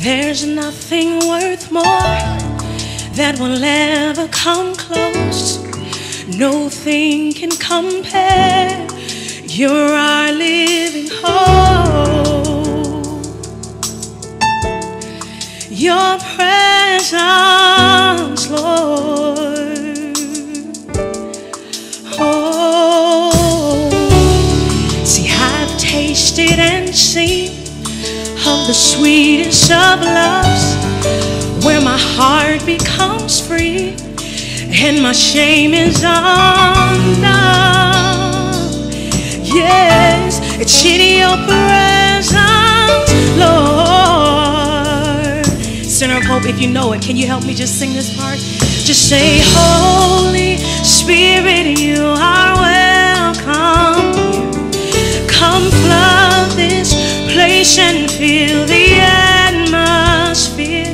There's nothing worth more that will ever come close. Nothing can compare. You're our living hope. Your presence, Lord. Oh, see, I've tasted and seen of the sweetest of loves, where my heart becomes free and my shame is undone. Yes, it's in your presence, Lord. Center of Hope, if you know it, can you help me just sing this part? Just say, Holy Spirit, you are welcome here. Come flood this place and fill the atmosphere.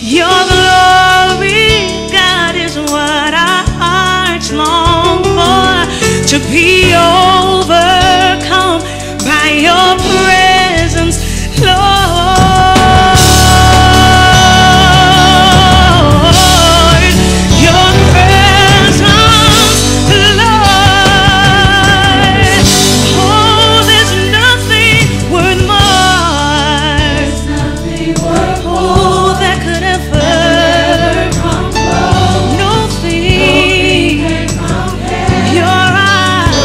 Your glory, God, is what our hearts long for, to be overcome by your presence, Lord. Your presence, Lord. Oh, there's nothing worth more. Oh, that could ever come close. Nothing. Your eyes.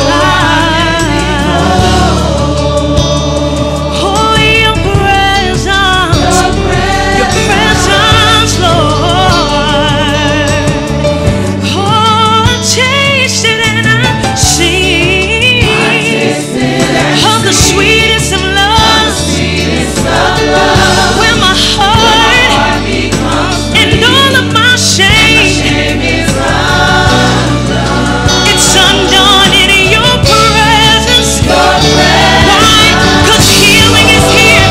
Oh, your presence. Your presence, Lord. Oh, taste it and I see of the sweetest of love, where my heart and all of my shame, it's undone in your presence. Why? 'Cause healing is here,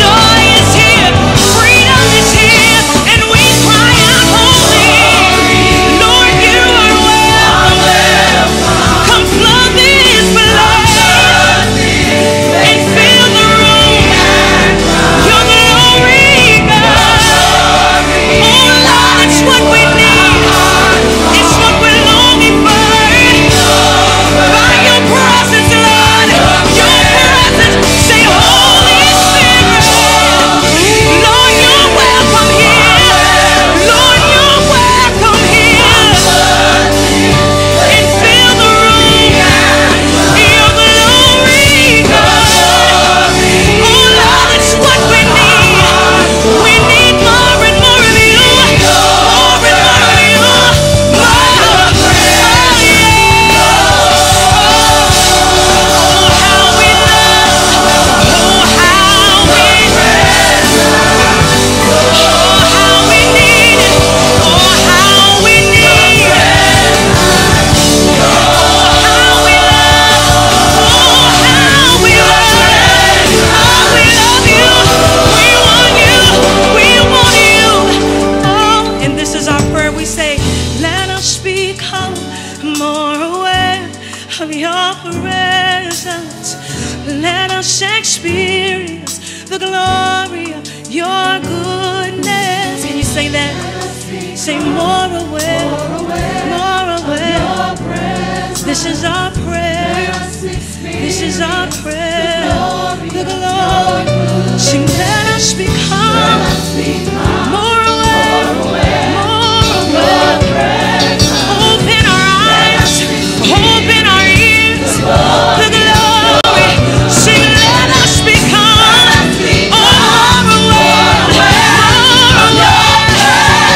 joy is here, freedom is here, and we cry out, holy. Lord, you are welcome. Come flood this place and fill the room. Your glory, God. Oh Lord, it's what we need. It's what we're longing for. By your presence, Lord. Your presence. Say, Holy Spirit. Lord, you're welcome here. Lord, you're welcome here. And fill the room. Your glory, God. Oh Lord, it's what we need. We need more and more of you. More and more of you. More. And this is our prayer. We say, let us become more aware of your presence. Let us experience the glory of your goodness. Can you say that? Say, more aware, more aware. This is our prayer. This is our prayer. The glory. Sing, let us become more aware, more aware. Open our eyes, open our ears. The glory. Sing, let us become more aware, more aware.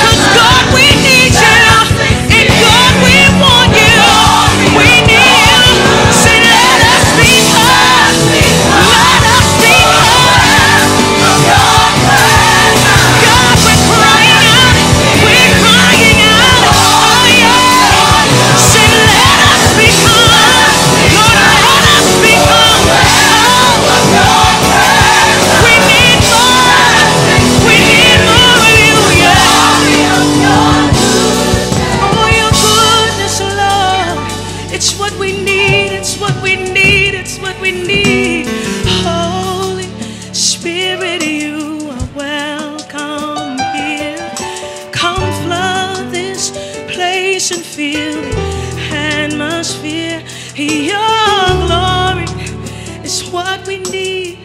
'Cause God, we need you, and God, we want you. We need you. Say, let us become. Let us become. we need.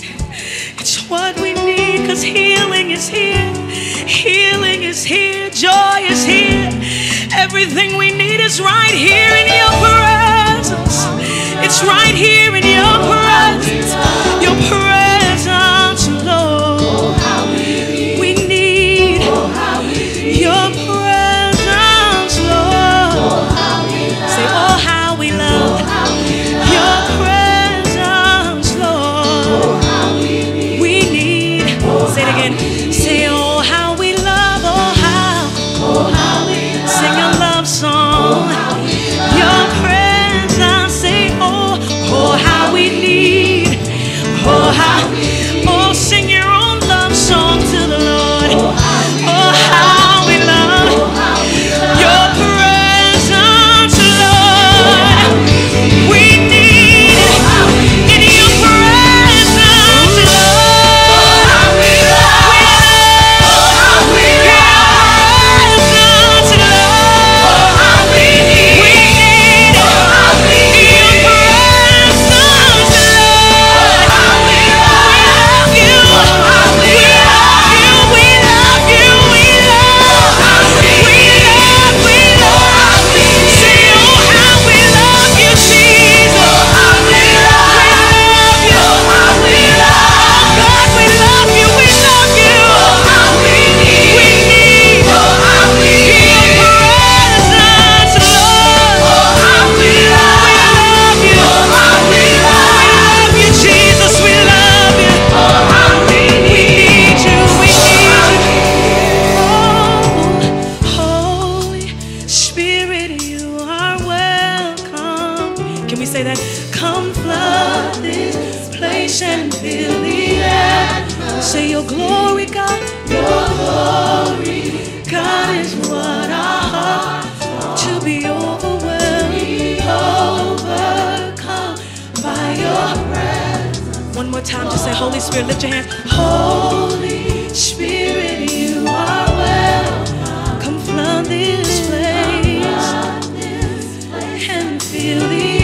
It's what we need, 'cause healing is here. Healing is here. Joy is here. Everything we need is right here in your presence. It's right here in your presence. Your presence, Lord. We need your presence, Lord. Say, oh, how we love your presence, Lord. We need. Say it again. Say, oh, how we love, oh, how we sing a love song. Your presence, say, oh, how we need. Oh, how, oh, sing your own love song to the Lord. Oh, how we love your presence, Lord. We need in your presence, Lord. We love your presence, Lord. We need your presence, Lord. We love you. We love you. We love you. We love. We love. Say, oh, how we love you, Jesus. We love you. God, we love you. We love you. We need your presence, Lord. We love you. We love you, Jesus. We love you. We need you. We need you. Oh, Holy Spirit, you are welcome. Can we say that? Come flood this place and fill the atmosphere. Say your glory, God. Your glory, God, is what our hearts want to be overwhelmed, overcome by your presence. One more time, just say, Holy Spirit, lift your hands. Holy Spirit, you are welcome. Come flood this place and fill the